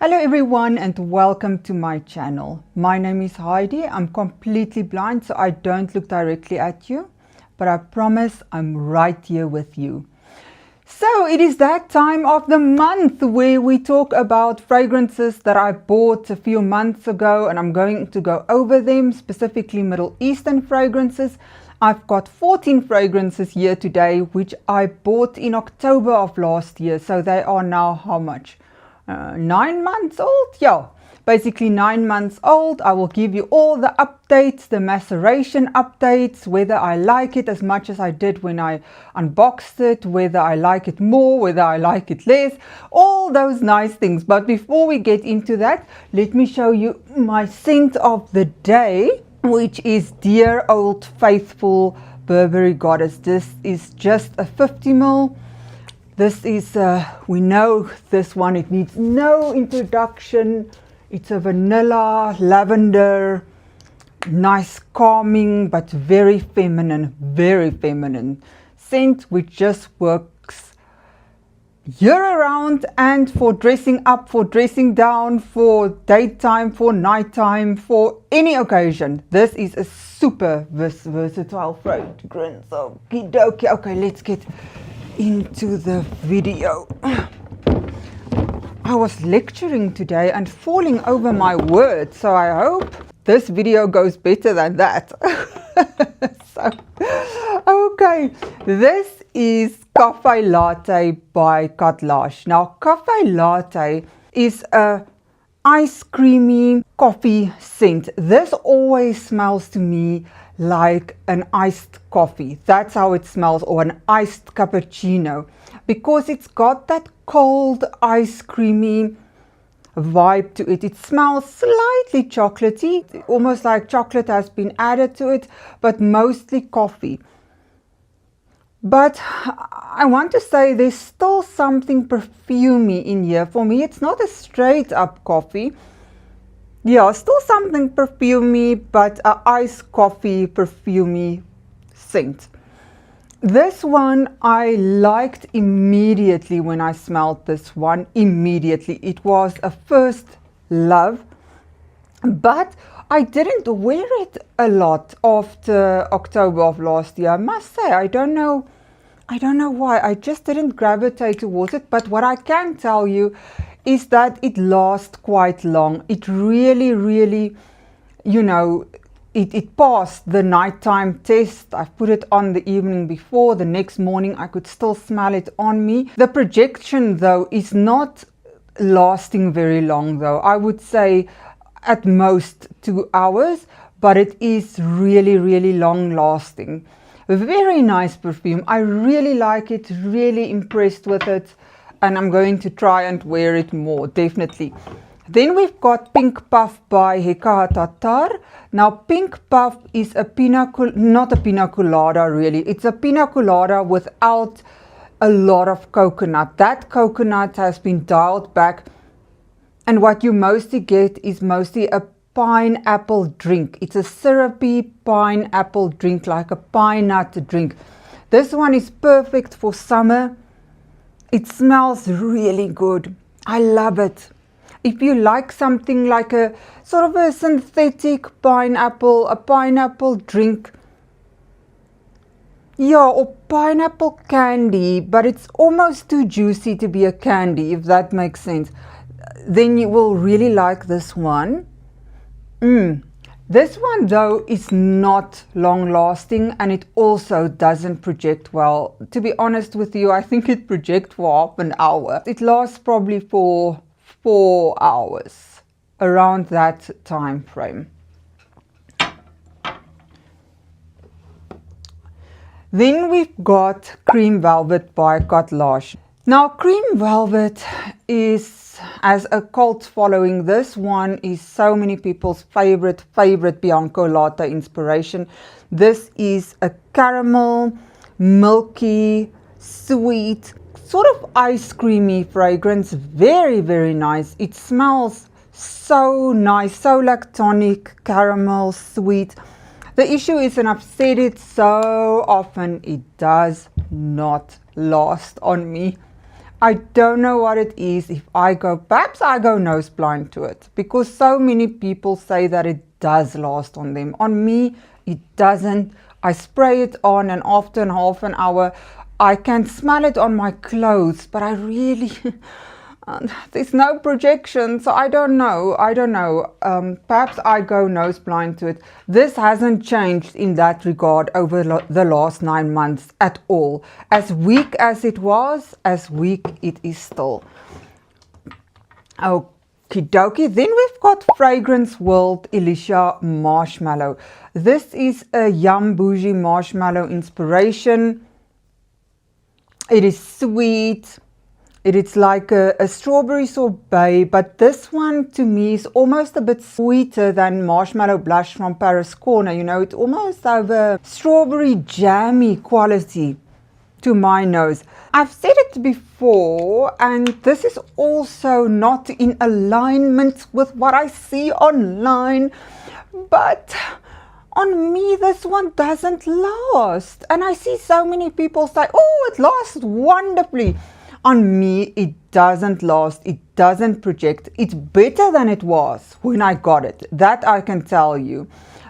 Hello everyone and welcome to my channel. My name is Heidi. I'm completely blind so I don't look directly at you, but I promise I'm right here with you. So it is that time of the month where we talk about fragrances that I bought a few months ago, and I'm going to go over them, specifically Middle Eastern fragrances. I've got 14 fragrances here today which I bought in October of last year, so they are now how much? 9 months old. Yeah, basically 9 months old. I will give you all the updates, the maceration updates, whether I like it as much as I did when I unboxed it, whether I like it more, whether I like it less, all those nice things. But before we get into that, let me show you my scent of the day, which is Dear Old Faithful Burberry Goddess. This is just a 50 ml. This is, we know this one, it needs no introduction. It's a vanilla, lavender, nice calming, but very feminine scent, which just works year round and for dressing up, for dressing down, for daytime, for nighttime, for any occasion. This is a super versatile fragrance. Okie dokie. Okay, let's get into the video. I was lecturing today and falling over my words, so I hope this video goes better than that. Okay, this is Cafe Latte by Katlash. Now, Cafe Latte is a ice creamy coffee scent. This always smells to me like an iced coffee. That's how it smells, or an iced cappuccino, because it's got that cold ice creamy vibe to it. It smells slightly chocolatey, almost like chocolate has been added to it, but mostly coffee. But I want to say there's still something perfumey in here. For me, it's not a straight up coffee. Yeah, still something perfumey, but a iced coffee perfumey scent. This one I liked immediately when I smelled this one. Immediately. It was a first love. But I didn't wear it a lot after October of last year. I must say, I don't know why. I just didn't gravitate towards it. But what I can tell you is that it lasts quite long. It really, you know, it passed the nighttime test. I put it on the evening before. The next morning I could still smell it on me. The projection though is not lasting very long though. I would say at most 2 hours, but it is really long lasting. Very nice perfume. I really like it, really impressed with it, and I'm going to try and wear it more, definitely. Then we've got Pink Puff by Hekka Tatar. Now Pink Puff is a not a pina colada really. It's a pina colada without a lot of coconut. That coconut has been dialed back, and what you mostly get is mostly a pineapple drink. It's a syrupy pineapple drink, like a pine nut drink. This one is perfect for summer. It smells really good. I love it. If you like something like a sort of a synthetic pineapple, a pineapple drink, yeah, or pineapple candy, but it's almost too juicy to be a candy, if that makes sense, then you will really like this one. This one though is not long lasting, and it also doesn't project well. To be honest with you, I think it projects for half an hour. It lasts probably for 4 hours, around that time frame. Then we've got Cream Velvet by Katlash. Now Cream Velvet has a cult following. This one is so many people's favorite Bianco Latte inspiration. This is a caramel, milky, sweet, sort of ice creamy fragrance. Very nice. It smells so nice, so lactonic, caramel, sweet. The issue is, and I've said it so often, it does not last on me. I don't know what it is. Perhaps I go nose blind to it, because so many people say that it does last on them. On me, it doesn't. I spray it on, and after half an hour, I can smell it on my clothes, but I really, there's no projection, so I don't know. Perhaps I go nose blind to it. This hasn't changed in that regard over the last 9 months at all. As weak as it was, as weak it is still. Okie dokie. Then we've got Fragrance World Alicia Marshmallow. This is a Yum Bougie Marshmallow inspiration. It is sweet. It is like a strawberry sorbet, but this one to me is almost a bit sweeter than Marshmallow Blush from Paris Corner. You know, it almost has a strawberry jammy quality to my nose. I've said it before, and this is also not in alignment with what I see online, but on me, this one doesn't last. And I see so many people say, oh, it lasts wonderfully. On me, it doesn't last. It doesn't project. It's better than it was when I got it. That I can tell you.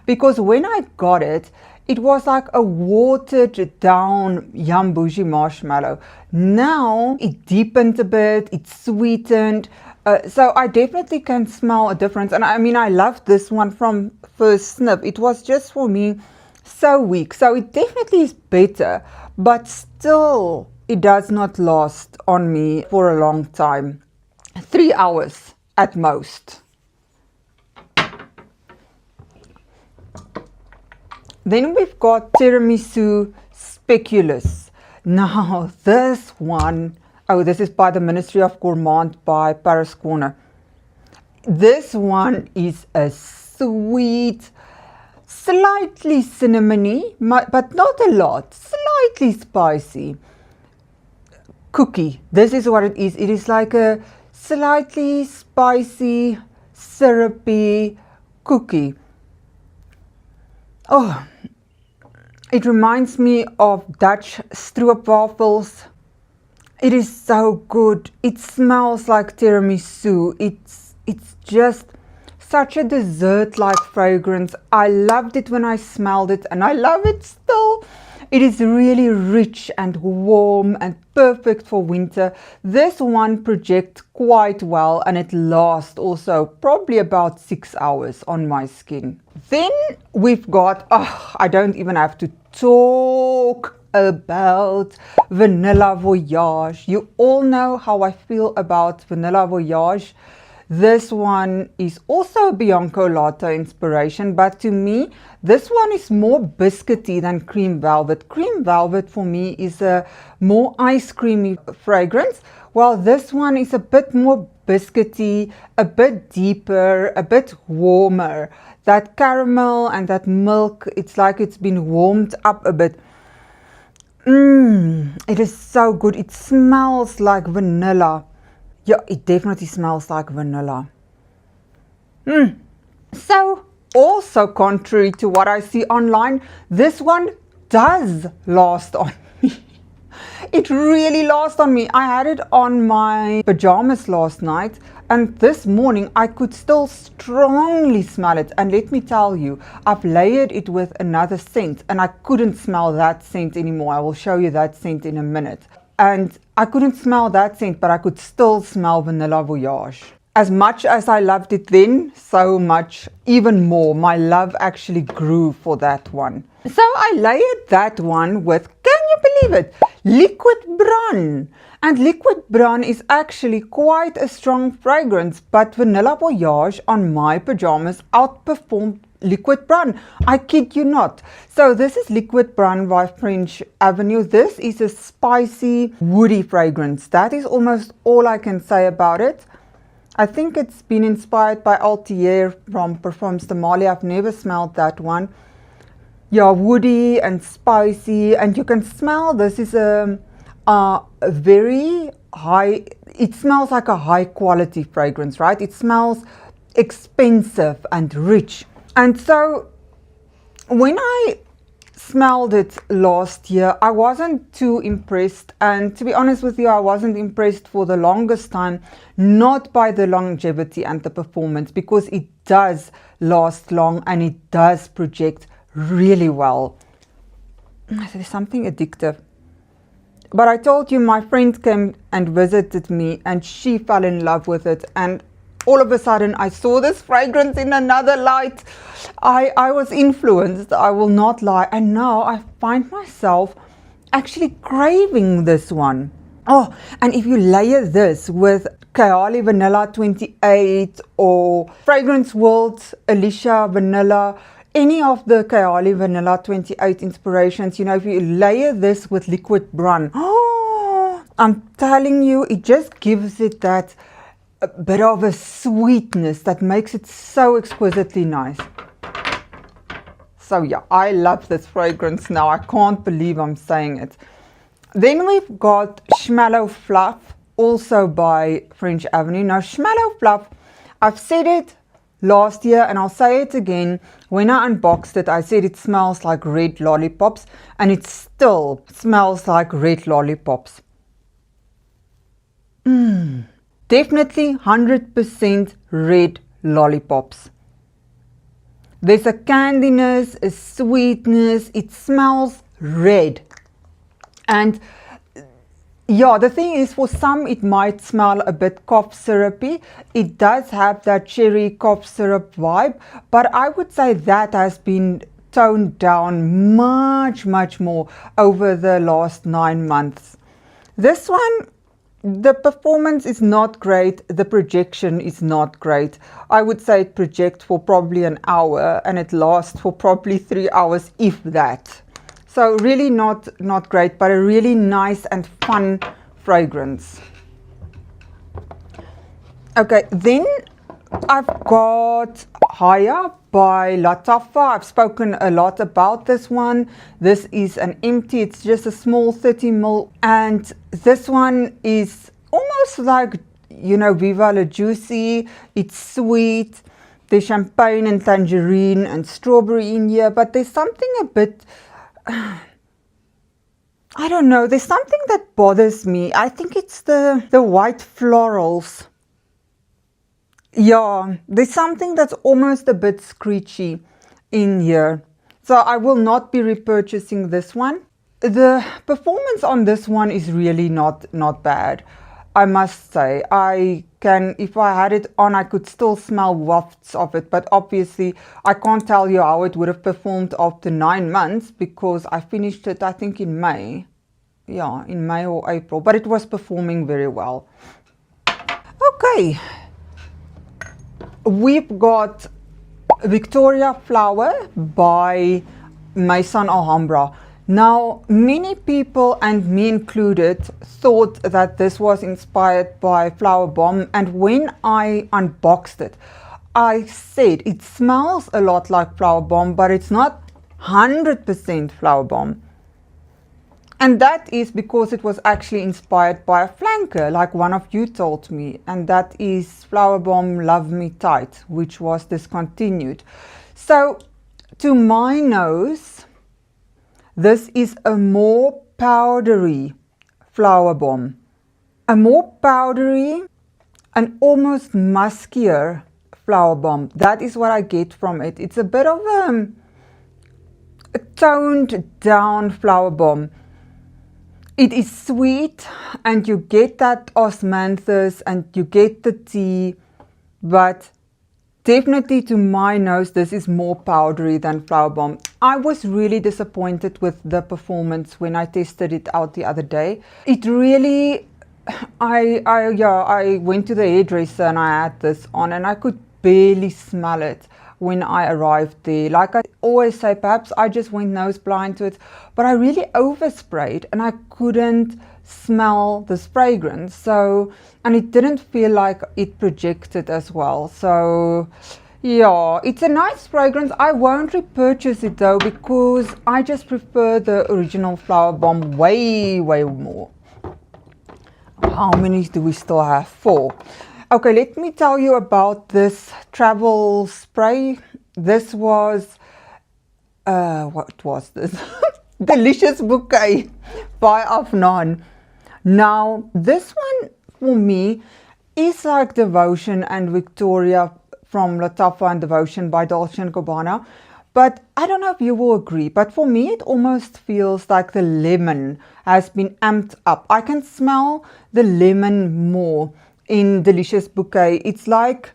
Because when I got it, it was like a watered down Yum Bougie marshmallow. Now it deepened a bit. It's sweetened. So I definitely can smell a difference. And I mean, I loved this one from first sniff. It was just for me so weak. So it definitely is better, but still it does not last on me for a long time. 3 hours at most. Then we've got Tiramisu Speculous. Now this one, this is by the Ministry of Gourmand by Paris Corner. This one is a sweet, slightly cinnamony, but not a lot, slightly spicy cookie. This is what it is. It is like a slightly spicy, syrupy cookie. Oh, it reminds me of Dutch stroopwafels. It is so good. It smells like tiramisu. It's just such a dessert-like fragrance. I loved it when I smelled it, and I love it still. It is really rich and warm and perfect for winter. This one projects quite well, and it lasts also probably about 6 hours on my skin. Then we've got, I don't even have to talk about Vanilla Voyage. You all know how I feel about Vanilla Voyage. This one is also a Bianco Latte inspiration, but to me, this one is more biscuity than Cream Velvet. Cream Velvet for me is a more ice creamy fragrance, while this one is a bit more biscuity, a bit deeper, a bit warmer. That caramel and that milk, it's like it's been warmed up a bit. It is so good. It smells like vanilla. Yeah, it definitely smells like vanilla. So, also contrary to what I see online, this one does last on me. It really lasts on me. I had it on my pajamas last night, and this morning I could still strongly smell it. And let me tell you, I've layered it with another scent, and I couldn't smell that scent anymore. I will show you that scent in a minute. And I couldn't smell that scent, but I could still smell Vanilla Voyage. As much as I loved it then, so much, even more, my love actually grew for that one. So I layered that one with, can you believe it, Liquid Brun. And Liquid Brun is actually quite a strong fragrance, but Vanilla Voyage on my pajamas outperformed Liquid Brun. I kid you not. So this is Liquid Brun by French Avenue. This is a spicy, woody fragrance. That is almost all I can say about it. I think it's been inspired by Altier from Parfums de Marly. I've never smelled that one. Yeah, woody and spicy, and you can smell this is a very high, it smells like a high quality fragrance, right? It smells expensive and rich. And so when I smelled it last year. I wasn't too impressed, and to be honest with you, I wasn't impressed for the longest time, not by the longevity and the performance, because it does last long and it does project really well. There's something addictive. But I told you, my friend came and visited me and she fell in love with it, and all of a sudden I saw this fragrance in another light. I was influenced, I will not lie, and now I find myself actually craving this one. Oh, and if you layer this with Kayali Vanilla 28 or Fragrance World Alicia Vanilla, any of the Kayali Vanilla 28 inspirations, you know, if you layer this with Liquid Brun, oh, I'm telling you, it just gives it that a bit of a sweetness that makes it so exquisitely nice. So yeah, I love this fragrance now. I can't believe I'm saying it. Then we've got Schmallow Fluff, also by French Avenue. Now Schmallow Fluff, I've said it last year and I'll say it again. When I unboxed it, I said it smells like red lollipops, and it still smells like red lollipops. Definitely 100% red lollipops. There's a candiness, a sweetness, it smells red. And yeah, the thing is, for some it might smell a bit cough syrupy. It does have that cherry cough syrup vibe, but I would say that has been toned down much more over the last 9 months. This one, the performance is not great, the projection is not great. I would say it projects for probably an hour and it lasts for probably 3 hours, if that. So really not great, but a really nice and fun fragrance. Okay, then I've got Haya by Lattafa. I've spoken a lot about this one. This is an empty, it's just a small 30 ml, and this one is almost like, you know, Viva La Juicy. It's sweet. There's champagne and tangerine and strawberry in here, but there's something a bit, I don't know, there's something that bothers me. I think it's the white florals. Yeah, there's something that's almost a bit screechy in here. So I will not be repurchasing this one. The performance on this one is really not bad, I must say. If I had it on, I could still smell wafts of it, but obviously I can't tell you how it would have performed after 9 months, because I finished it, I think, in May. Yeah, in May or April, but it was performing very well. Okay. We've got Victoria Flower by Maison Alhambra. Now, many people, and me included, thought that this was inspired by Flower Bomb, and when I unboxed it, I said it smells a lot like Flower Bomb, but it's not 100% Flower Bomb. And that is because it was actually inspired by a flanker, like one of you told me, and that is Flower Bomb Love Me Tight, which was discontinued. So, to my nose, this is a more powdery Flower Bomb. A more powdery and almost muskier Flower Bomb. That is what I get from it. It's a bit of a toned down Flower Bomb. It is sweet, and you get that osmanthus and you get the tea, but definitely to my nose, this is more powdery than Flower Bomb. I was really disappointed with the performance when I tested it out the other day. It really, I went to the hairdresser and I had this on and I could barely smell it when I arrived there. Like I always say, perhaps I just went nose blind to it, but I really oversprayed and I couldn't smell this fragrance. So, and it didn't feel like it projected as well. So yeah, it's a nice fragrance. I won't repurchase it though, because I just prefer the original Flower Bomb way more. How many do we still have? 4. Okay, let me tell you about this travel spray. This was what was this? Delicious Bouquet by Afnan. Now, this one for me is like Devotion and Victoria from Lattafa and Devotion by Dolce & Gabbana. But I don't know if you will agree, but for me it almost feels like the lemon has been amped up. I can smell the lemon more in Delicious Bouquet. It's like,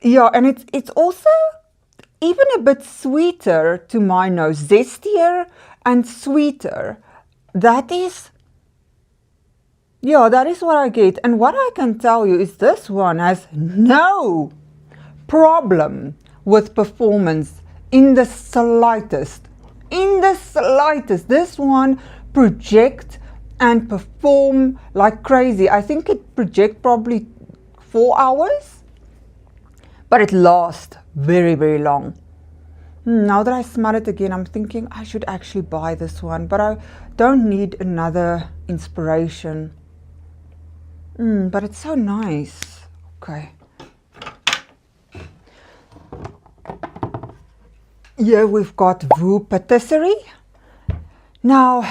yeah, and it's also even a bit sweeter to my nose, zestier and sweeter. That is, yeah, that is what I get. And what I can tell you is this one has no problem with performance in the slightest. In the slightest. This one project and perform like crazy. I think it project probably 4 hours, but it lasts very, very long. Now that I smell it again, I'm thinking I should actually buy this one, but I don't need another inspiration. But it's so nice. Okay. Here we've got Vue Patisserie. Now,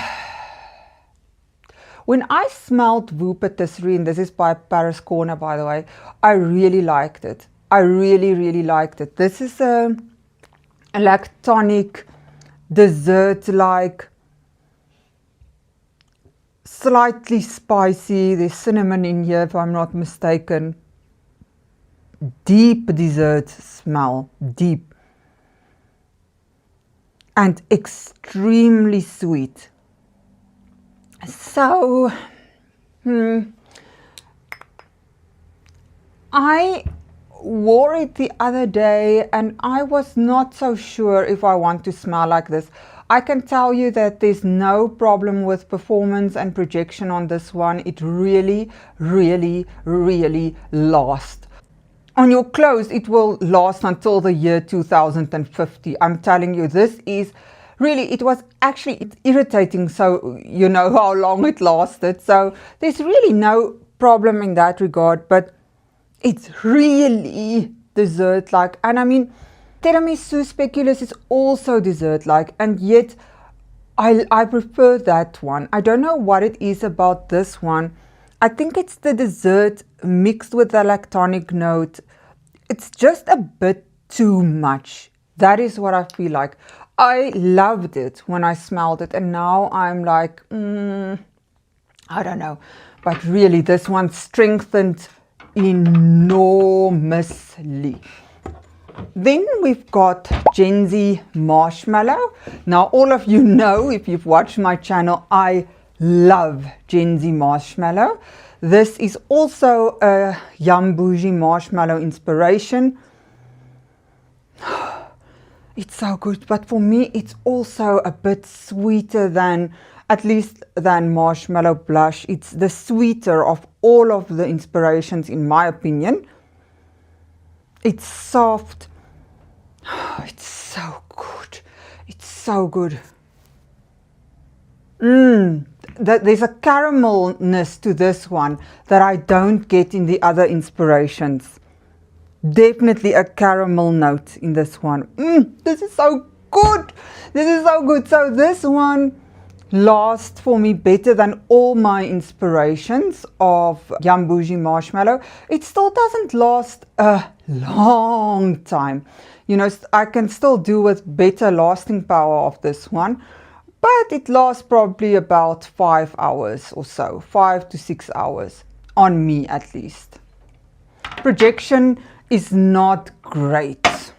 when I smelled Vue Patisserie, and this is by Paris Corner, by the way, I really liked it. I really, really liked it. This is a lactonic dessert, like slightly spicy. There's cinnamon in here, if I'm not mistaken. Deep dessert smell, deep. And extremely sweet. So, I wore it the other day and I was not so sure if I want to smell like this. I can tell you that there's no problem with performance and projection on this one. It really, really, really lasts. On your clothes, it will last until the year 2050. I'm telling you, this is really, it was actually irritating, so you know how long it lasted. So there's really no problem in that regard, but it's really dessert-like. And I mean, tiramisu speculoos is also dessert-like, and yet I prefer that one. I don't know what it is about this one. I think it's the dessert mixed with the lactonic note. It's just a bit too much. That is what I feel like. I loved it when I smelled it, and now I'm like, I don't know. But really, this one strengthened enormously. Then we've got Gen Z Marshmallow. Now, all of you know, if you've watched my channel, I love Gen Z Marshmallow. This is also a Yum Bougie marshmallow inspiration. It's so good, but for me, it's also a bit sweeter than, at least than Marshmallow Blush. It's the sweeter of all of the inspirations, in my opinion. It's soft. It's so good. It's so good. There's a caramelness to this one that I don't get in the other inspirations. Definitely a caramel note in this one. This is so good. This is so good. So this one lasts for me better than all my inspirations of Yum Bougie Marshmallow. It still doesn't last a long time. You know, I can still do with better lasting power of this one. But it lasts probably about 5 hours or so. 5 to 6 hours. On me at least. Projection is not great.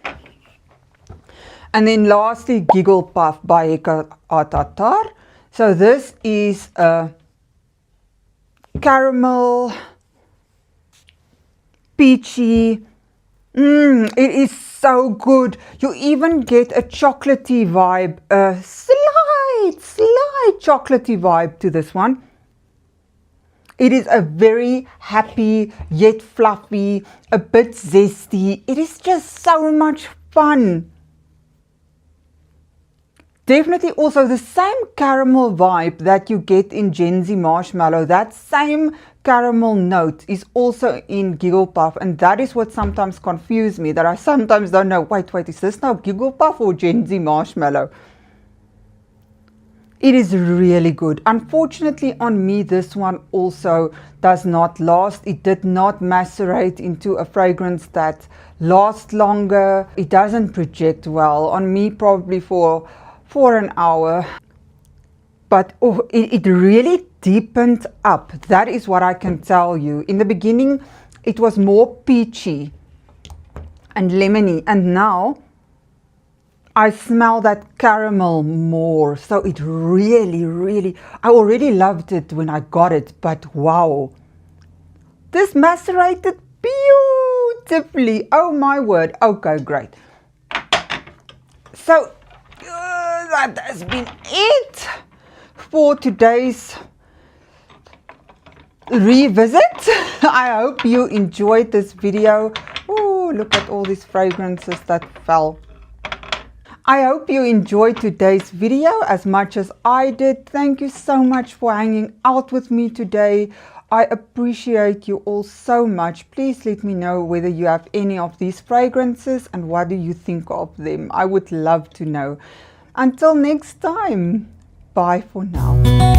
And then lastly, Giggle Puff by Eka Atatar. So this is a caramel, peachy. It is so good. You even get a chocolatey vibe, a slight chocolatey vibe to this one. It is a very happy yet fluffy, a bit zesty. It is just so much fun. Definitely also the same caramel vibe that you get in Gen Z Marshmallow. That same caramel note is also in Giggle Puff, and that is what sometimes confuses me, that I sometimes don't know, wait, is this now Giggle Puff or Gen Z marshmallow? It is really good. Unfortunately on me, this one also does not last. It did not macerate into a fragrance that lasts longer. It doesn't project well. On me, probably for an hour. But it really deepened up. That is what I can tell you. In the beginning, it was more peachy and lemony, and now I smell that caramel more. So it really, I already loved it when I got it, but wow, this macerated beautifully. Oh my word. Okay, great. So that has been it for today's revisit. I hope you enjoyed this video. Oh, look at all these fragrances that fell. I hope you enjoyed today's video as much as I did. Thank you so much for hanging out with me today. I appreciate you all so much. Please let me know whether you have any of these fragrances and what do you think of them. I would love to know. Until next time, bye for now.